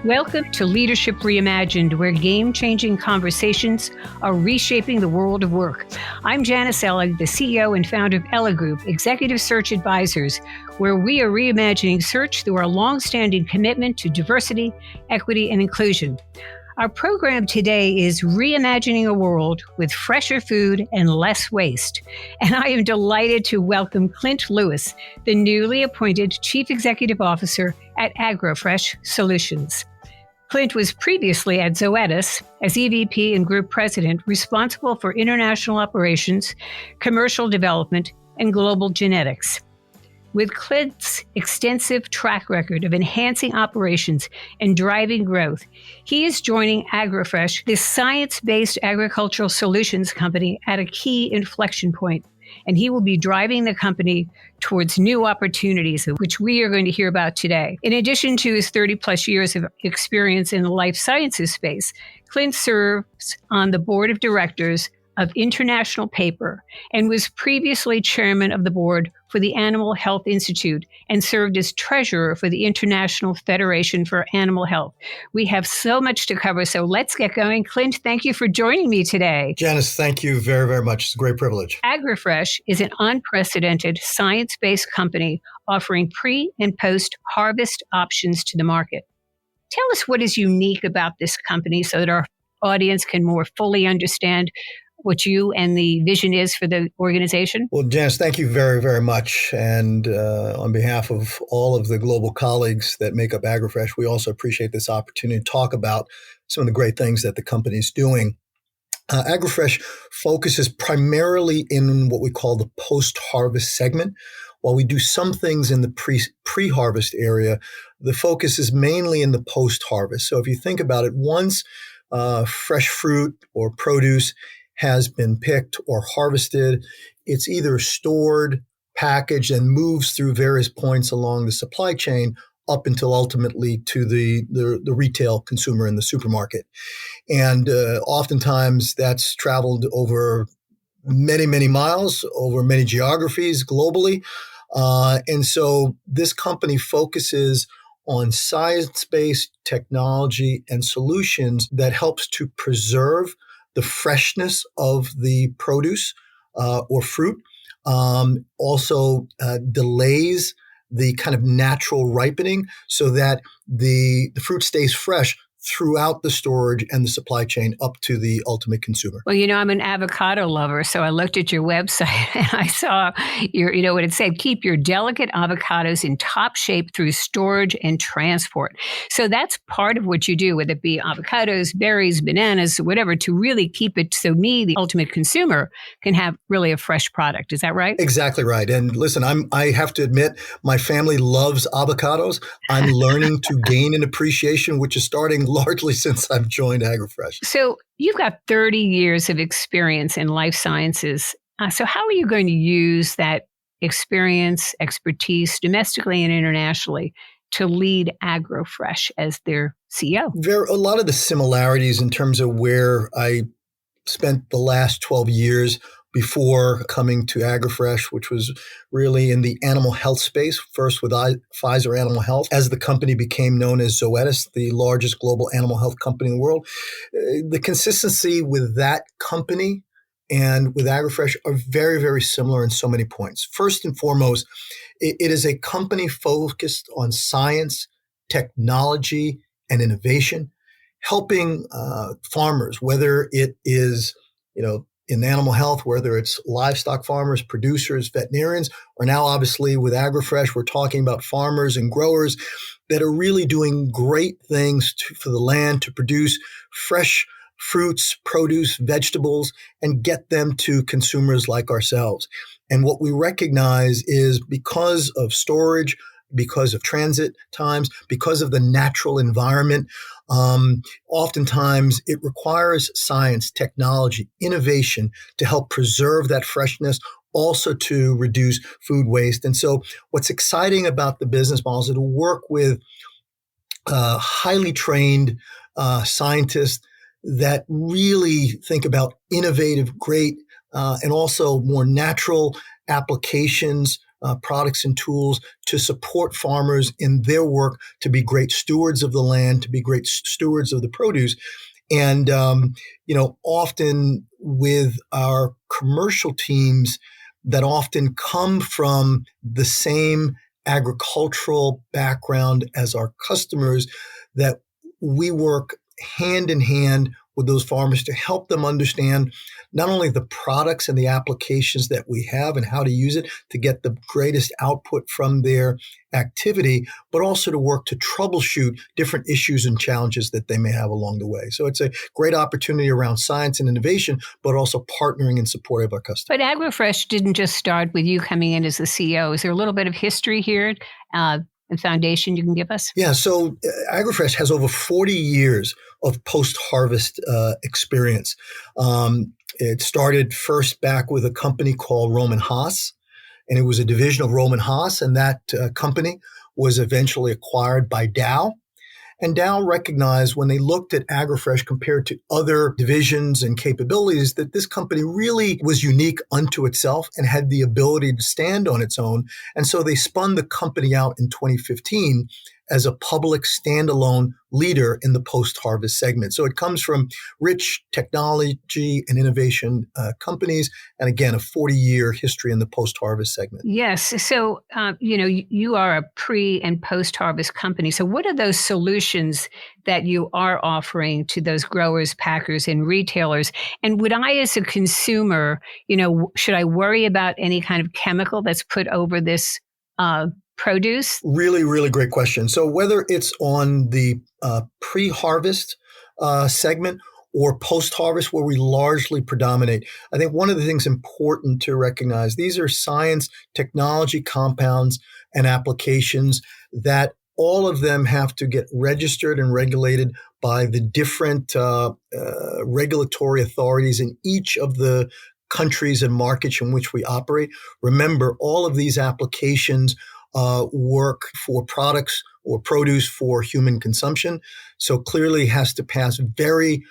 Welcome to Leadership Reimagined, where game-changing conversations are reshaping the world of work. I'm Janice, the CEO and founder of Ellig Group, Executive Search Advisors, where we are reimagining search through our long-standing commitment to diversity, equity, and inclusion. Our program today is Reimagining a World with Fresher Food and Less Waste. And I am delighted to welcome Clint Lewis, the newly appointed Chief Executive Officer at AgriFresh Solutions. Clint was previously at Zoetis as EVP and Group President, responsible for international operations, commercial development, and global genetics. With Clint's extensive track record of enhancing operations and driving growth, he is joining AgriFresh, this science-based agricultural solutions company, at a key inflection point. And he will be driving the company towards new opportunities, which we are going to hear about today. In addition to his 30-plus years of experience in the life sciences space, Clint serves on the board of directors of International Paper and was previously chairman of the board for the Animal Health Institute and served as treasurer for the International Federation for Animal Health. We have so much to cover, so let's get going. Clint, thank you for joining me today. Janice, thank you very, very much. It's a great privilege. AgriFresh is an unprecedented science-based company offering pre- and post-harvest options to the market. Tell us what is unique about this company so that our audience can more fully understand what you and the vision is for the organization? Well, Janice, thank you very, very much. And on behalf of all of the global colleagues that make up AgriFresh, we also appreciate this opportunity to talk about some of the great things that the company is doing. AgriFresh focuses primarily in what we call the post-harvest segment. While we do some things in the pre-harvest area, the focus is mainly in the post-harvest. So if you think about it, once fresh fruit or produce has been picked or harvested, it's either stored, packaged, and moves through various points along the supply chain up until ultimately to the retail consumer in the supermarket. And oftentimes that's traveled over many, many miles, over many geographies globally. And so this company focuses on science-based technology and solutions that helps to preserve the freshness of the produce or fruit, also delays the kind of natural ripening so that the fruit stays fresh throughout the storage and the supply chain up to the ultimate consumer. Well, I'm an avocado lover, so I looked at your website and I saw what it said: keep your delicate avocados in top shape through storage and transport. So that's part of what you do, whether it be avocados, berries, bananas, whatever, to really keep it so the ultimate consumer, can have really a fresh product. Is that right? Exactly right. And listen, I have to admit, my family loves avocados. I'm learning to gain an appreciation, which is starting largely since I've joined AgriFresh. So you've got 30 years of experience in life sciences. So how are you going to use that experience, expertise, domestically and internationally, to lead AgriFresh as their CEO? There are a lot of the similarities in terms of where I spent the last 12 years before coming to AgriFresh, which was really in the animal health space, first with Pfizer Animal Health, as the company became known as Zoetis, the largest global animal health company in the world. The consistency with that company and with AgriFresh are very, very similar in so many points. First and foremost, it is a company focused on science, technology, and innovation, helping farmers, whether it is, in animal health, whether it's livestock farmers, producers, veterinarians, or now obviously with AgriFresh, we're talking about farmers and growers that are really doing great things for the land to produce fresh fruits, produce, vegetables, and get them to consumers like ourselves. And what we recognize is because of storage, because of transit times, because of the natural environment, oftentimes it requires science, technology, innovation to help preserve that freshness, also to reduce food waste. And so what's exciting about the business model is it'll work with highly trained scientists that really think about innovative, great, and also more natural applications products and tools to support farmers in their work to be great stewards of the land, to be great stewards of the produce. And, often with our commercial teams that often come from the same agricultural background as our customers, that we work hand in hand with those farmers to help them understand not only the products and the applications that we have and how to use it to get the greatest output from their activity, but also to work to troubleshoot different issues and challenges that they may have along the way. So it's a great opportunity around science and innovation, but also partnering in support of our customers. But AgriFresh didn't just start with you coming in as the CEO. Is there a little bit of history here? And foundation you can give us? Yeah, so AgriFresh has over 40 years of post-harvest experience. It started first back with a company called Rohm and Haas, and it was a division of Rohm and Haas, and that company was eventually acquired by Dow. And Dow recognized when they looked at AgriFresh compared to other divisions and capabilities that this company really was unique unto itself and had the ability to stand on its own. And so they spun the company out in 2015 as a public standalone leader in the post-harvest segment. So it comes from rich technology and innovation companies, and again, a 40-year history in the post-harvest segment. Yes. So, you are a pre and post-harvest company. So what are those solutions that you are offering to those growers, packers, and retailers? And would I, as a consumer, should I worry about any kind of chemical that's put over this produce? Really, really great question. So whether it's on the pre-harvest segment or post-harvest where we largely predominate, I think one of the things important to recognize, these are science, technology, compounds, and applications that all of them have to get registered and regulated by the different regulatory authorities in each of the countries and markets in which we operate. Remember, all of these applications work for products or produce for human consumption. So clearly has to pass very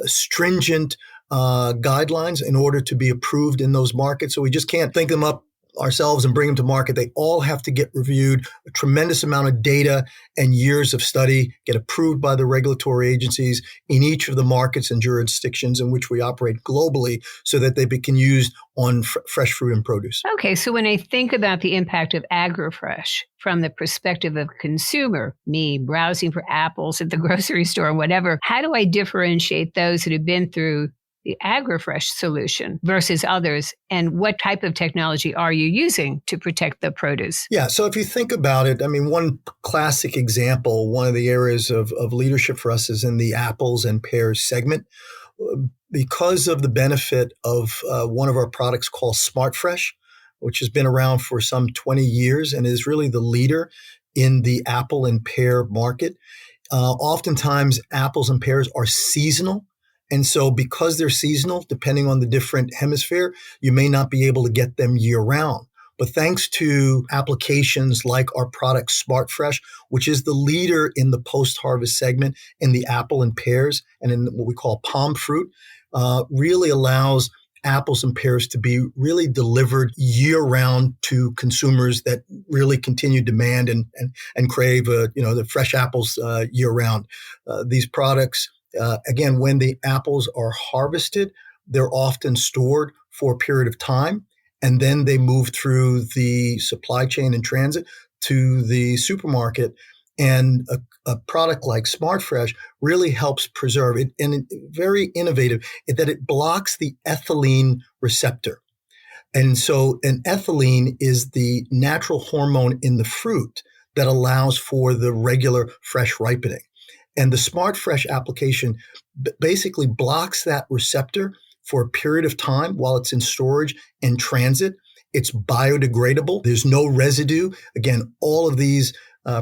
stringent guidelines in order to be approved in those markets. So we just can't think them up ourselves and bring them to market. They all have to get reviewed, a tremendous amount of data and years of study, get approved by the regulatory agencies in each of the markets and jurisdictions in which we operate globally so that they can be used on fresh fruit and produce. Okay, so when I think about the impact of AgriFresh from the perspective of consumer, me browsing for apples at the grocery store or whatever, how do I differentiate those that have been through the AgriFresh solution versus others? And what type of technology are you using to protect the produce? Yeah, so if you think about it, one classic example, one of the areas of leadership for us is in the apples and pears segment. Because of the benefit of one of our products called SmartFresh, which has been around for some 20 years and is really the leader in the apple and pear market. Oftentimes, apples and pears are seasonal. And so because they're seasonal, depending on the different hemisphere, you may not be able to get them year round. But thanks to applications like our product SmartFresh, which is the leader in the post-harvest segment in the apple and pears and in what we call palm fruit, really allows apples and pears to be really delivered year-round to consumers that really continue demand and crave the fresh apples year-round. These products, again, when the apples are harvested, they're often stored for a period of time, and then they move through the supply chain and transit to the supermarket. And a product like SmartFresh really helps preserve it, and it's very innovative in that it blocks the ethylene receptor. And so an ethylene is the natural hormone in the fruit that allows for the regular fresh ripening. And the SmartFresh application basically blocks that receptor for a period of time while it's in storage and transit. It's biodegradable. There's no residue. Again, all of these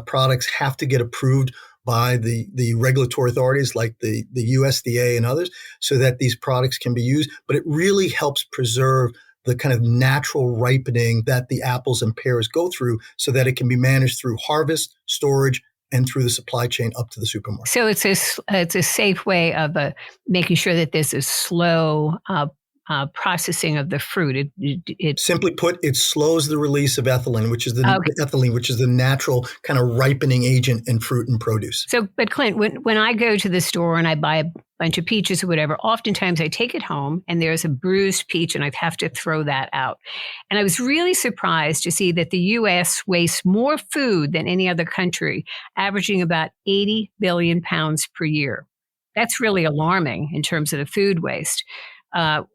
products have to get approved by the regulatory authorities like the USDA and others so that these products can be used. But it really helps preserve the kind of natural ripening that the apples and pears go through so that it can be managed through harvest, storage, and through the supply chain up to the supermarket. So it's a safe way of making sure that there's a slow processing of the fruit? Simply put, it slows the release of ethylene, which is the natural kind of ripening agent in fruit and produce. So, but Clint, when I go to the store and I buy a bunch of peaches or whatever, oftentimes I take it home and there's a bruised peach and I have to throw that out. And I was really surprised to see that the U.S. wastes more food than any other country, averaging about 80 billion pounds per year. That's really alarming in terms of the food waste,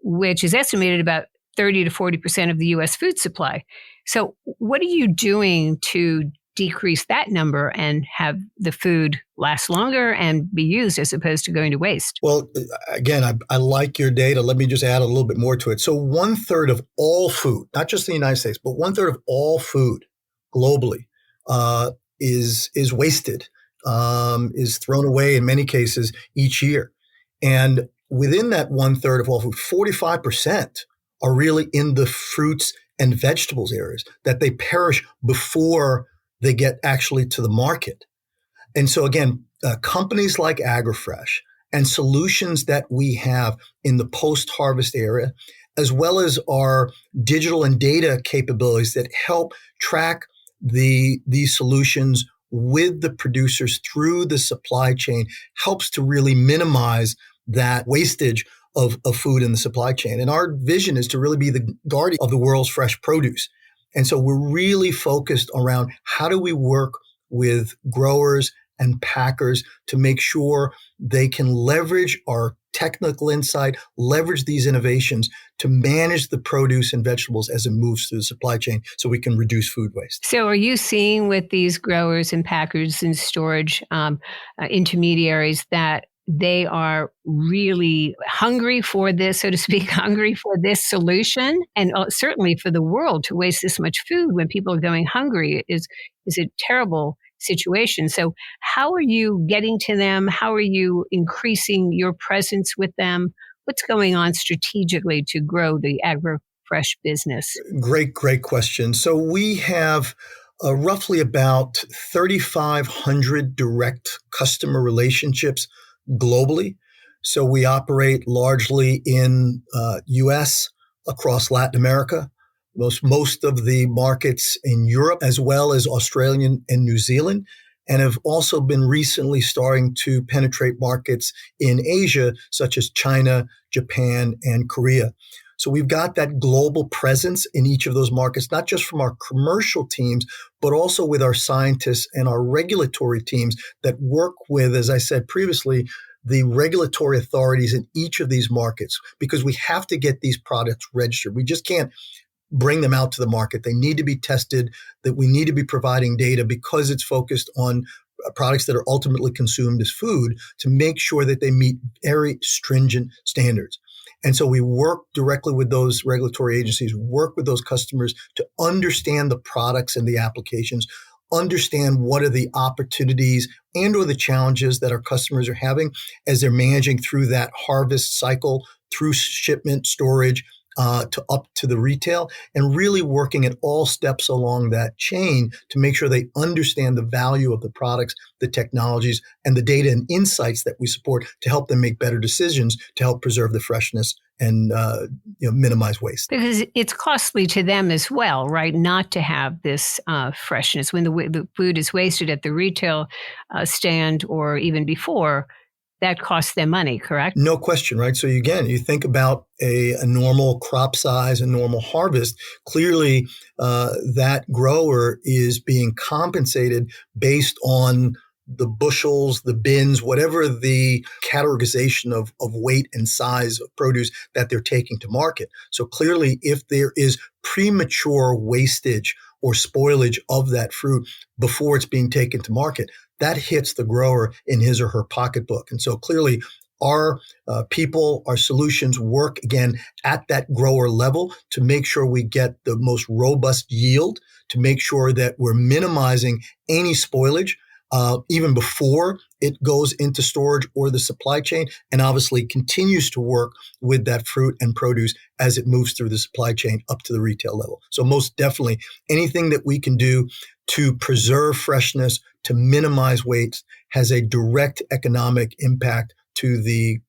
which is estimated about 30 to 40% of the U.S. food supply. So what are you doing to decrease that number and have the food last longer and be used as opposed to going to waste? Well, again, I like your data. Let me just add a little bit more to it. So 1/3 of all food, not just in the United States, but 1/3 of all food globally is wasted, is thrown away in many cases each year. And within that 1/3 of all food, 45% are really in the fruits and vegetables areas that they perish before they get actually to the market. And so again, companies like AgriFresh and solutions that we have in the post-harvest area, as well as our digital and data capabilities that help track these solutions with the producers through the supply chain, helps to really minimize that wastage of food in the supply chain. And our vision is to really be the guardian of the world's fresh produce. And so we're really focused around how do we work with growers and packers to make sure they can leverage our technical insight, leverage these innovations to manage the produce and vegetables as it moves through the supply chain so we can reduce food waste. So are you seeing with these growers and packers and storage intermediaries that they are really hungry for this, so to speak, hungry for this solution? And certainly for the world to waste this much food when people are going hungry is a terrible situation. So how are you getting to them? How are you increasing your presence with them? What's going on strategically to grow the AgroFresh business? Great question. So we have roughly about 3,500 direct customer relationships globally. So we operate largely in U.S., across Latin America, most of the markets in Europe, as well as Australia and New Zealand, and have also been recently starting to penetrate markets in Asia, such as China, Japan, and Korea. So we've got that global presence in each of those markets, not just from our commercial teams, but also with our scientists and our regulatory teams that work with, as I said previously, the regulatory authorities in each of these markets, because we have to get these products registered. We just can't bring them out to the market. They need to be tested, that we need to be providing data because it's focused on products that are ultimately consumed as food to make sure that they meet very stringent standards. And so we work directly with those regulatory agencies, work with those customers to understand the products and the applications, understand what are the opportunities and or the challenges that our customers are having as they're managing through that harvest cycle, through shipment, storage, to up to the retail, and really working at all steps along that chain to make sure they understand the value of the products, the technologies, and the data and insights that we support to help them make better decisions to help preserve the freshness and minimize waste. Because it's costly to them as well, right? Not to have this freshness when the food is wasted at the retail stand or even before. That costs them money, correct? No question, right? So again, you think about a normal crop size, a normal harvest, clearly that grower is being compensated based on the bushels, the bins, whatever the categorization of weight and size of produce that they're taking to market. So clearly, if there is premature wastage or spoilage of that fruit before it's being taken to market, that hits the grower in his or her pocketbook. And so clearly, our people, our solutions work, again, at that grower level to make sure we get the most robust yield, to make sure that we're minimizing any spoilage, even before it goes into storage or the supply chain, and obviously continues to work with that fruit and produce as it moves through the supply chain up to the retail level. So most definitely, anything that we can do to preserve freshness, to minimize waste, has a direct economic impact to the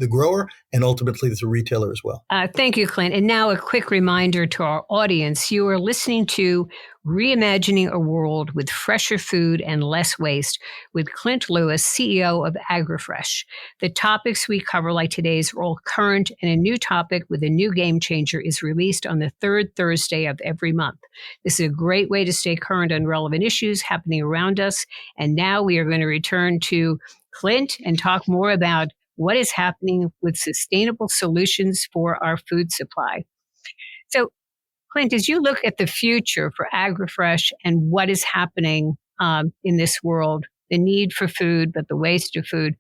grower and ultimately the retailer as well. Thank you, Clint. And now a quick reminder to our audience. You are listening to Reimagining a World with Fresher Food and Less Waste with Clint Lewis, CEO of AgriFresh. The topics we cover, like today's, are all current, and a new topic with a new game changer is released on the third Thursday of every month. This is a great way to stay current on relevant issues happening around us. And now we are going to return to Clint and talk more about what is happening with sustainable solutions for our food supply. So, Clint, as you look at the future for AgriFresh and what is happening in this world, the need for food, but the waste of food,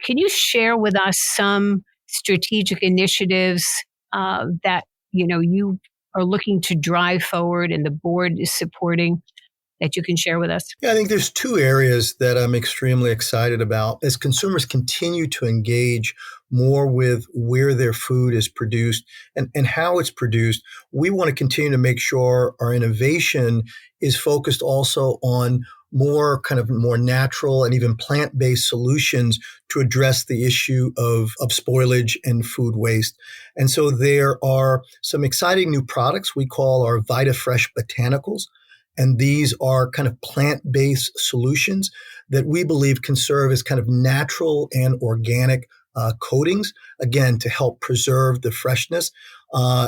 can you share with us some strategic initiatives that you are looking to drive forward and the board is supporting that you can share with us? Yeah, I think there's two areas that I'm extremely excited about. As consumers continue to engage more with where their food is produced and how it's produced, we want to continue to make sure our innovation is focused also on more natural and even plant-based solutions to address the issue of spoilage and food waste. And so there are some exciting new products we call our VitaFresh Botanicals. And these are kind of plant-based solutions that we believe can serve as kind of natural and organic coatings, again, to help preserve the freshness,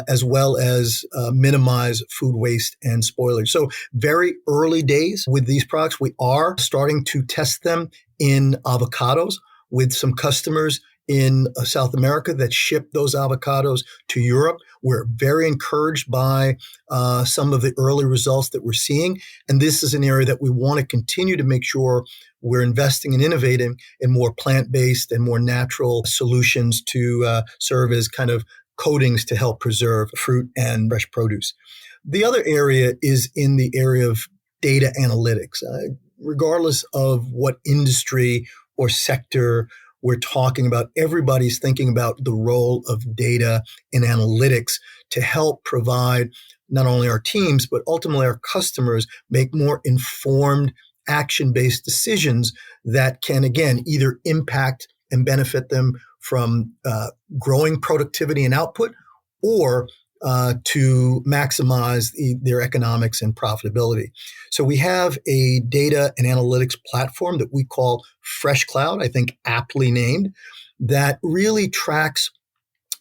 as well as minimize food waste and spoilage. So very early days with these products. We are starting to test them in avocados with some customers in South America that ship those avocados to Europe. We're very encouraged by some of the early results that we're seeing. And this is an area that we want to continue to make sure we're investing and innovating in more plant-based and more natural solutions to serve as kind of coatings to help preserve fruit and fresh produce. The other area is in the area of data analytics. Regardless of what industry or sector we're talking about, everybody's thinking about the role of data and analytics to help provide not only our teams, but ultimately our customers make more informed, action-based decisions that can, again, either impact and benefit them from growing productivity and output or to maximize their economics and profitability. So we have a data and analytics platform that we call Fresh Cloud, I think aptly named, that really tracks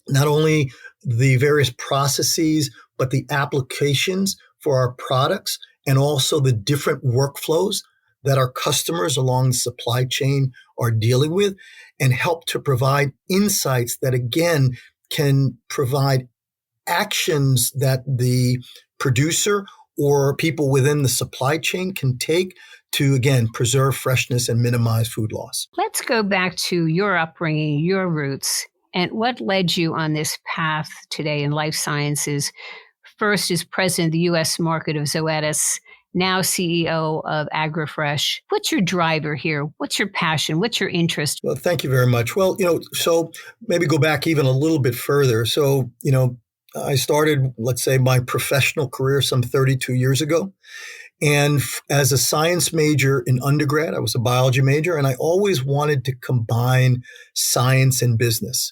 not only the various processes, but the applications for our products and also the different workflows that our customers along the supply chain are dealing with, and help to provide insights that, again, can provide actions that the producer or people within the supply chain can take to, again, preserve freshness and minimize food loss. Let's go back to your upbringing, your roots, and what led you on this path today in life sciences. First as president of the U.S. market of Zoetis, now CEO of AgriFresh. What's your driver here? What's your passion? What's your interest? Well, thank you very much. Well, so maybe go back even a little bit further. So, I started, let's say, my professional career some 32 years ago. And as a science major in undergrad, I was a biology major, and I always wanted to combine science and business.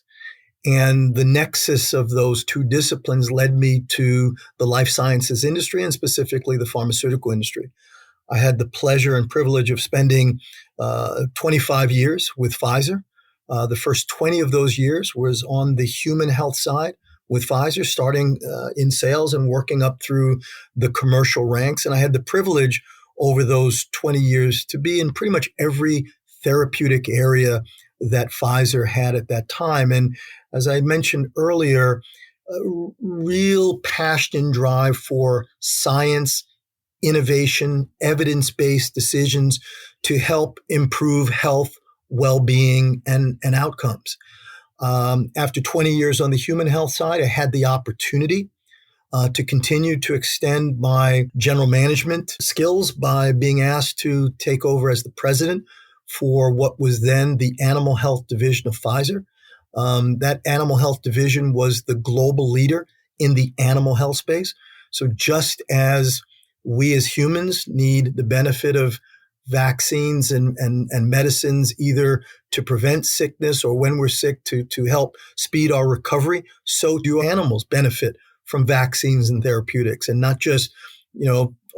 And the nexus of those two disciplines led me to the life sciences industry and specifically the pharmaceutical industry. I had the pleasure and privilege of spending 25 years with Pfizer. The first 20 of those years was on the human health side with Pfizer, starting in sales and working up through the commercial ranks. And I had the privilege over those 20 years to be in pretty much every therapeutic area that Pfizer had at that time. And as I mentioned earlier, a real passion and drive for science, innovation, evidence-based decisions to help improve health, well-being, and outcomes. After 20 years on the human health side, I had the opportunity to continue to extend my general management skills by being asked to take over as the president for what was then the animal health division of Pfizer. That animal health division was the global leader in the animal health space. So just as we as humans need the benefit of vaccines and medicines, either to prevent sickness or when we're sick to help speed our recovery. So do animals benefit from vaccines and therapeutics, and not just,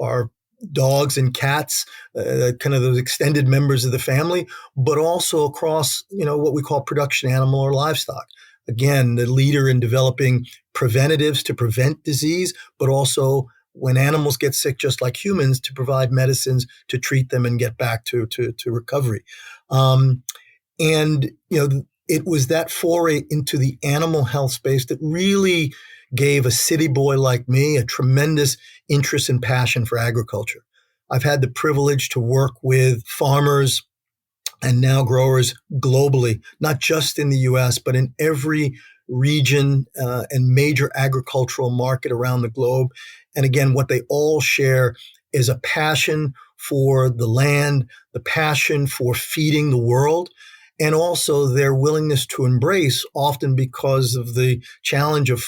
our dogs and cats, kind of those extended members of the family, but also across, what we call production animal or livestock. Again, the leader in developing preventatives to prevent disease, but also when animals get sick, just like humans, to provide medicines to treat them and get back to recovery. It was that foray into the animal health space that really gave a city boy like me a tremendous interest and passion for agriculture. I've had the privilege to work with farmers and now growers globally, not just in the U.S., but in every region and major agricultural market around the globe. And again, what they all share is a passion for the land, the passion for feeding the world, and also their willingness to embrace, often because of the challenge of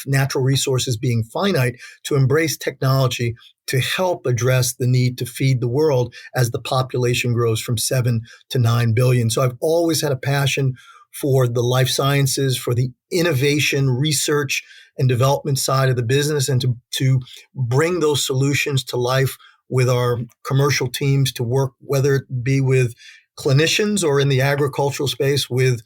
natural resources being finite, to embrace technology to help address the need to feed the world as the population grows from 7 to 9 billion. So I've always had a passion for the life sciences, for the innovation, research, and development side of the business, and to bring those solutions to life with our commercial teams to work, whether it be with clinicians or in the agricultural space with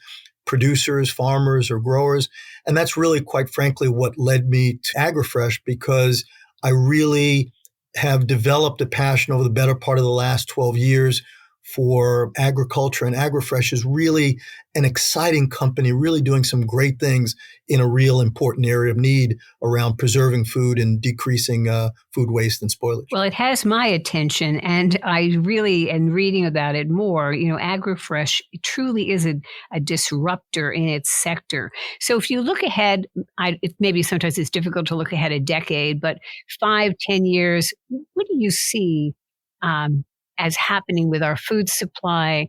producers, farmers, or growers. And that's really, quite frankly, what led me to AgriFresh, because I really have developed a passion over the better part of the last 12 years for agriculture. And AgriFresh is really an exciting company, really doing some great things in a real important area of need around preserving food and decreasing food waste and spoilage. Well, it has my attention, and I really am reading about it more. AgriFresh truly is a disruptor in its sector. So if you look ahead, maybe sometimes it's difficult to look ahead a decade, but 5, 10 years, what do you see as happening with our food supply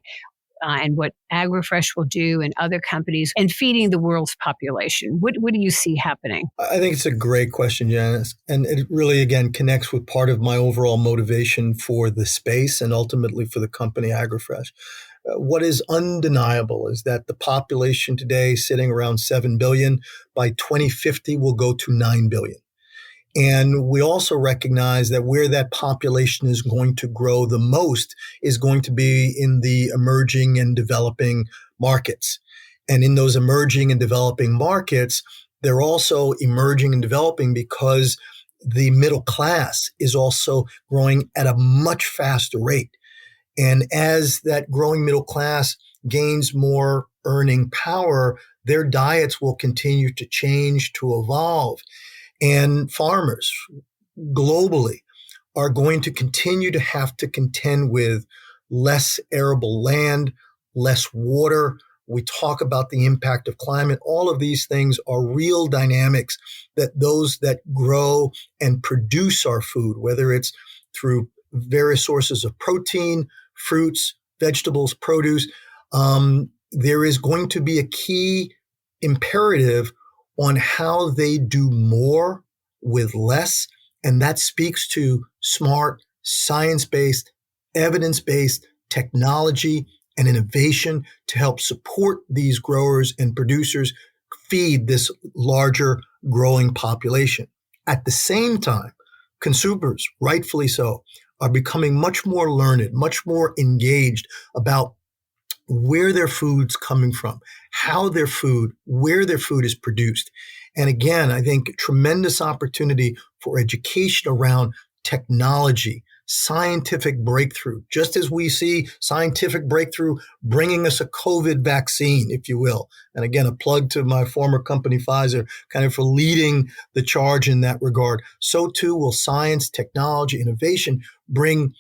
and what AgriFresh will do and other companies and feeding the world's population? What do you see happening? I think it's a great question, Janice. And it really, again, connects with part of my overall motivation for the space and ultimately for the company AgriFresh. What is undeniable is that the population today, sitting around 7 billion, by 2050 will go to 9 billion. And we also recognize that where that population is going to grow the most is going to be in the emerging and developing markets. And in those emerging and developing markets, they're also emerging and developing because the middle class is also growing at a much faster rate. And as that growing middle class gains more earning power, their diets will continue to change, to evolve. And farmers globally are going to continue to have to contend with less arable land, less water. We talk about the impact of climate. All of these things are real dynamics that those that grow and produce our food, whether it's through various sources of protein, fruits, vegetables, produce, there is going to be a key imperative on how they do more with less. And that speaks to smart, science-based, evidence-based technology and innovation to help support these growers and producers feed this larger growing population. At the same time, consumers, rightfully so, are becoming much more learned, much more engaged about where their food's coming from, where their food is produced. And again, I think tremendous opportunity for education around technology, scientific breakthrough, just as we see scientific breakthrough bringing us a COVID vaccine, if you will. And again, a plug to my former company, Pfizer, kind of for leading the charge in that regard. So too will science, technology, innovation bring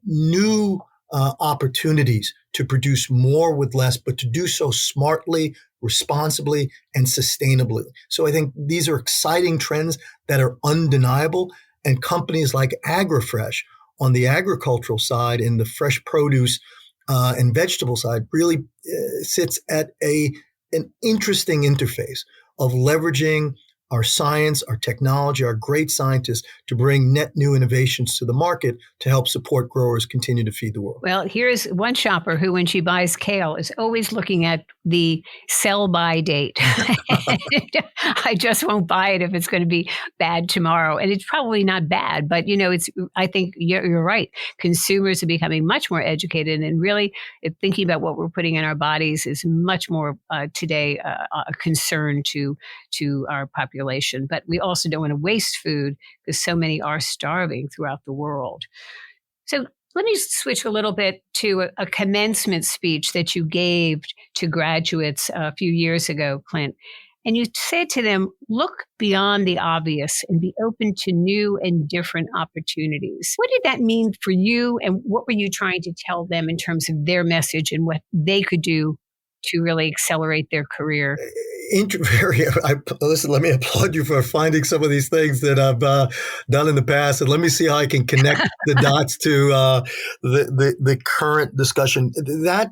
new opportunities to produce more with less, but to do so smartly, responsibly, and sustainably. So I think these are exciting trends that are undeniable. And companies like AgriFresh on the agricultural side, in the fresh produce and vegetable side, really sits at an interesting interface of leveraging our science, our technology, our great scientists to bring net new innovations to the market to help support growers continue to feed the world. Well, here's one shopper who, when she buys kale, is always looking at the sell-by date. I just won't buy it if it's going to be bad tomorrow. And it's probably not bad, but I think you're right. Consumers are becoming much more educated, and really thinking about what we're putting in our bodies is much more today a concern to our population. But we also don't want to waste food because so many are starving throughout the world. So let me switch a little bit to a commencement speech that you gave to graduates a few years ago, Clint. And you said to them, look beyond the obvious and be open to new and different opportunities. What did that mean for you? And what were you trying to tell them in terms of their message and what they could do to really accelerate their career? Listen, let me applaud you for finding some of these things that I've done in the past, and let me see how I can connect the dots to the current discussion. That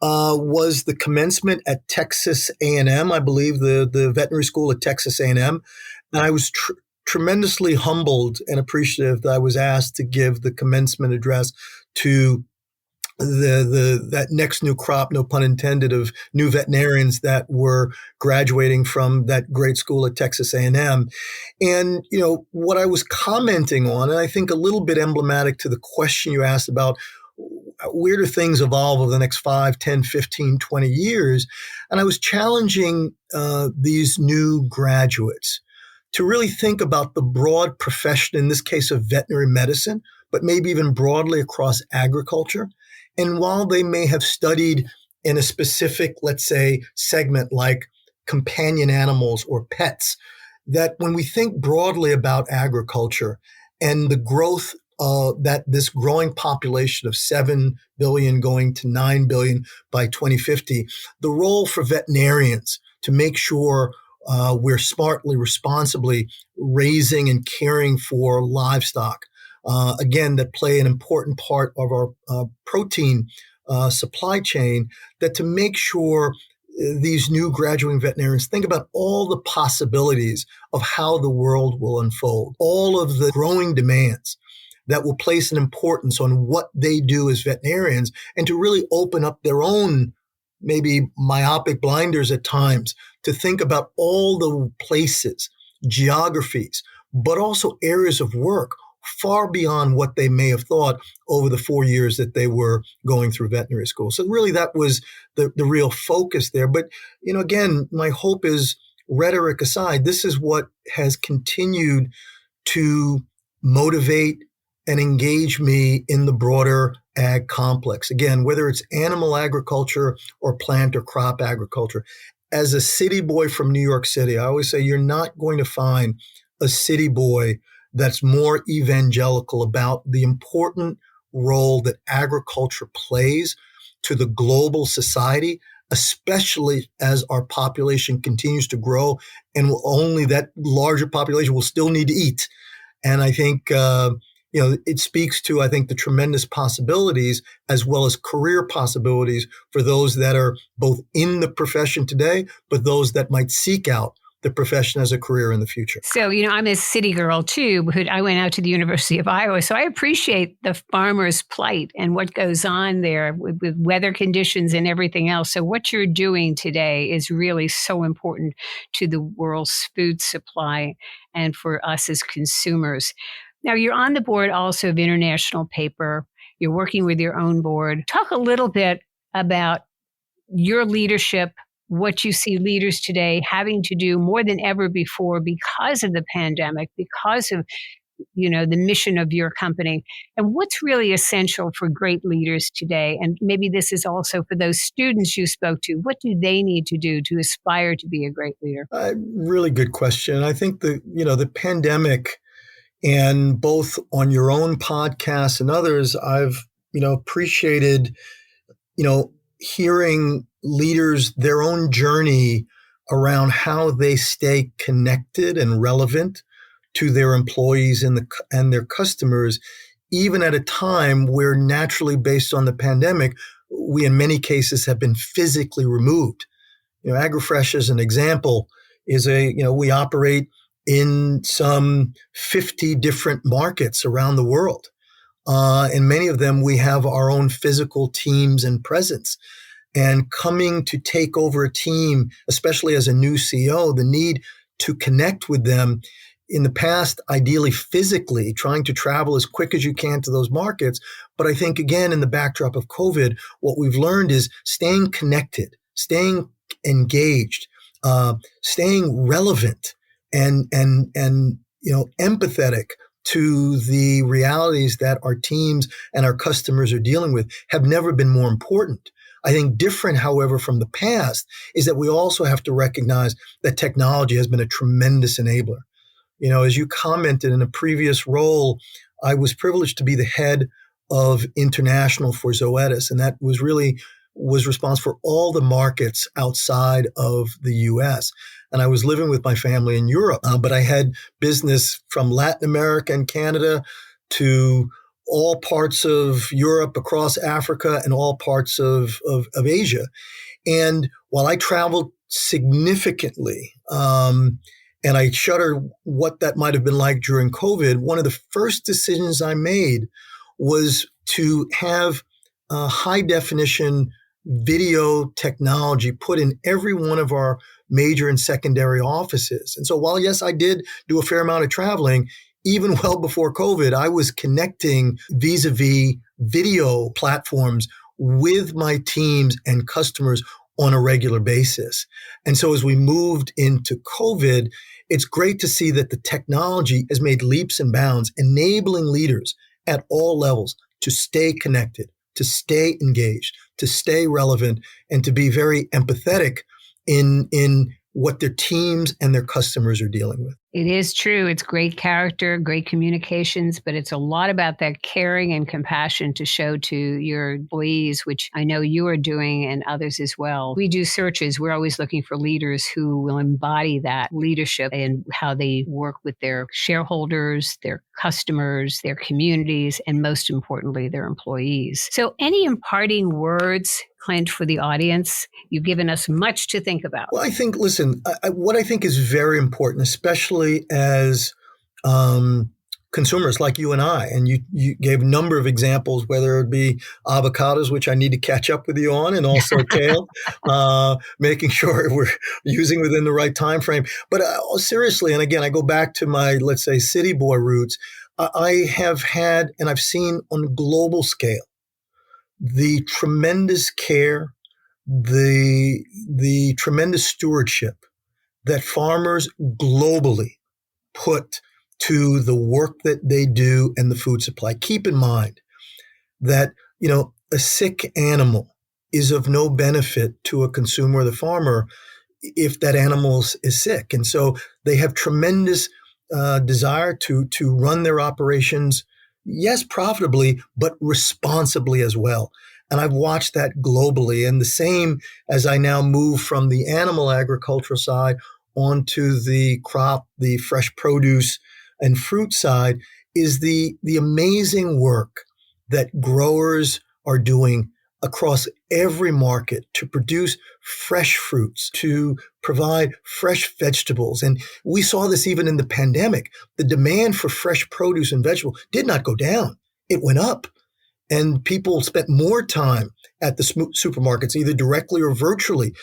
was the commencement at Texas A&M, I believe, the veterinary school at Texas A&M, and I was tremendously humbled and appreciative that I was asked to give the commencement address to that next new crop, no pun intended, of new veterinarians that were graduating from that great school at Texas A&M. And, what I was commenting on, and I think a little bit emblematic to the question you asked about where do things evolve over the next 5, 10, 15, 20 years? And I was challenging these new graduates to really think about the broad profession, in this case of veterinary medicine, but maybe even broadly across agriculture. And while they may have studied in a specific, let's say, segment like companion animals or pets, that when we think broadly about agriculture and the growth that this growing population of 7 billion going to 9 billion by 2050, the role for veterinarians to make sure we're smartly, responsibly raising and caring for livestock, again, that play an important part of our protein supply chain, that to make sure these new graduating veterinarians think about all the possibilities of how the world will unfold, all of the growing demands that will place an importance on what they do as veterinarians, and to really open up their own maybe myopic blinders at times to think about all the places, geographies, but also areas of work far beyond what they may have thought over the 4 years that they were going through veterinary school. So really that was the real focus there. But, again, my hope is, rhetoric aside, this is what has continued to motivate and engage me in the broader ag complex. Again, whether it's animal agriculture or plant or crop agriculture. As a city boy from New York City, I always say you're not going to find a city boy that's more evangelical about the important role that agriculture plays to the global society, especially as our population continues to grow, and only that larger population will still need to eat. And I think, it speaks to, I think, the tremendous possibilities as well as career possibilities for those that are both in the profession today, but those that might seek out the profession as a career in the future. So, I'm a city girl too, but I went out to the University of Iowa. So I appreciate the farmer's plight and what goes on there with weather conditions and everything else. So what you're doing today is really so important to the world's food supply and for us as consumers. Now, you're on the board also of International Paper. You're working with your own board. Talk a little bit about your leadership, what you see leaders today having to do more than ever before because of the pandemic, because of, the mission of your company, and what's really essential for great leaders today. And maybe this is also for those students you spoke to. What do they need to do to aspire to be a great leader? Really good question. I think the pandemic, and both on your own podcast and others, I've, appreciated, hearing leaders, their own journey around how they stay connected and relevant to their employees and their customers, even at a time where naturally, based on the pandemic, we in many cases have been physically removed. AgroFresh as an example, we operate in some 50 different markets around the world. And many of them, we have our own physical teams and presence. And coming to take over a team, especially as a new CEO, the need to connect with them in the past, ideally physically, trying to travel as quick as you can to those markets. But I think, again, in the backdrop of COVID, what we've learned is staying connected, staying engaged, staying relevant and empathetic to the realities that our teams and our customers are dealing with have never been more important. I think different, however, from the past is that we also have to recognize that technology has been a tremendous enabler. As you commented in a previous role, I was privileged to be the head of international for Zoetis, and that was responsible for all the markets outside of the U.S. And I was living with my family in Europe, but I had business from Latin America and Canada to all parts of Europe, across Africa, and all parts of Asia. And while I traveled significantly, and I shudder what that might have been like during COVID, one of the first decisions I made was to have high definition video technology put in every one of our major and secondary offices. And so while, yes, I did do a fair amount of traveling, even well before COVID, I was connecting vis-a-vis video platforms with my teams and customers on a regular basis. And so as we moved into COVID, it's great to see that the technology has made leaps and bounds, enabling leaders at all levels to stay connected, to stay engaged, to stay relevant, and to be very empathetic in what their teams and their customers are dealing with. It is true. It's great character, great communications, but it's a lot about that caring and compassion to show to your employees, which I know you are doing and others as well. We do searches. We're always looking for leaders who will embody that leadership and how they work with their shareholders, their customers, their communities, and most importantly, their employees. So any imparting words, Clint, for the audience? You've given us much to think about. Well, I think, listen, what I think is very important, especially as consumers like you and I, and you gave a number of examples, whether it be avocados, which I need to catch up with you on, and also kale, making sure we're using within the right time frame. But seriously, and again, I go back to my, let's say, city boy roots. I have had, and I've seen on a global scale, the tremendous care, the tremendous stewardship that farmers globally put to the work that they do and the food supply. Keep in mind that, a sick animal is of no benefit to a consumer or the farmer if that animal is sick. And so they have tremendous desire to run their operations, yes, profitably, but responsibly as well. And I've watched that globally. And the same as I now move from the animal agricultural side onto the crop, the fresh produce and fruit side, is the amazing work that growers are doing across every market to produce fresh fruits, to provide fresh vegetables. And we saw this even in the pandemic. The demand for fresh produce and vegetables did not go down. It went up. And people spent more time at the supermarkets, either directly or virtually,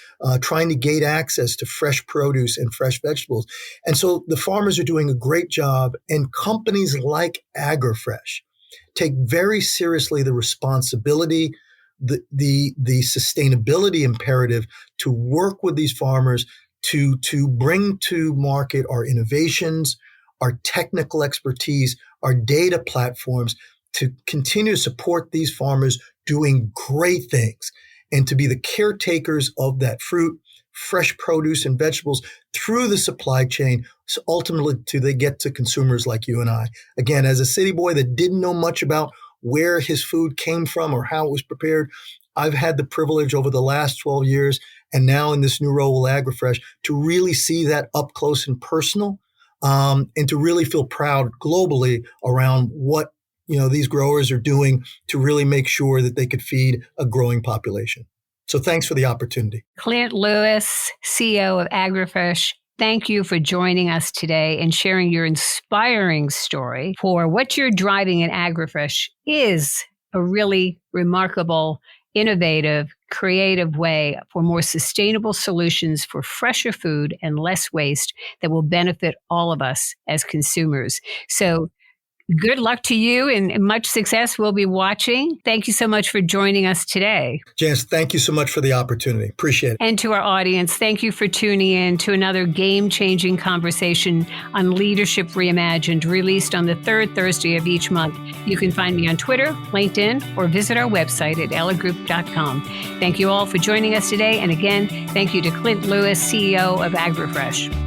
trying to gate access to fresh produce and fresh vegetables. And so the farmers are doing a great job. And companies like AgriFresh take very seriously the responsibility, the sustainability imperative to work with these farmers to bring to market our innovations, our technical expertise, our data platforms, to continue to support these farmers doing great things and to be the caretakers of that fruit, fresh produce and vegetables through the supply chain, so ultimately till they get to consumers like you and I. Again, as a city boy that didn't know much about where his food came from or how it was prepared, I've had the privilege over the last 12 years and now in this new role with AgriFresh to really see that up close and personal, and to really feel proud globally around what these growers are doing to really make sure that they could feed a growing population. So thanks for the opportunity. Clint Lewis, CEO of AgriFresh Thank you for joining us today and sharing your inspiring story for what you're driving in AgriFresh is a really remarkable, innovative, creative way for more sustainable solutions for fresher food and less waste that will benefit all of us as consumers. So good luck to you and much success. We'll be watching. Thank you so much for joining us today. Janice, thank you so much for the opportunity. Appreciate it. And to our audience, thank you for tuning in to another game-changing conversation on Leadership Reimagined, released on the third Thursday of each month. You can find me on Twitter, LinkedIn, or visit our website at elliggroup.com. Thank you all for joining us today. And again, thank you to Clint Lewis, CEO of AgriFresh.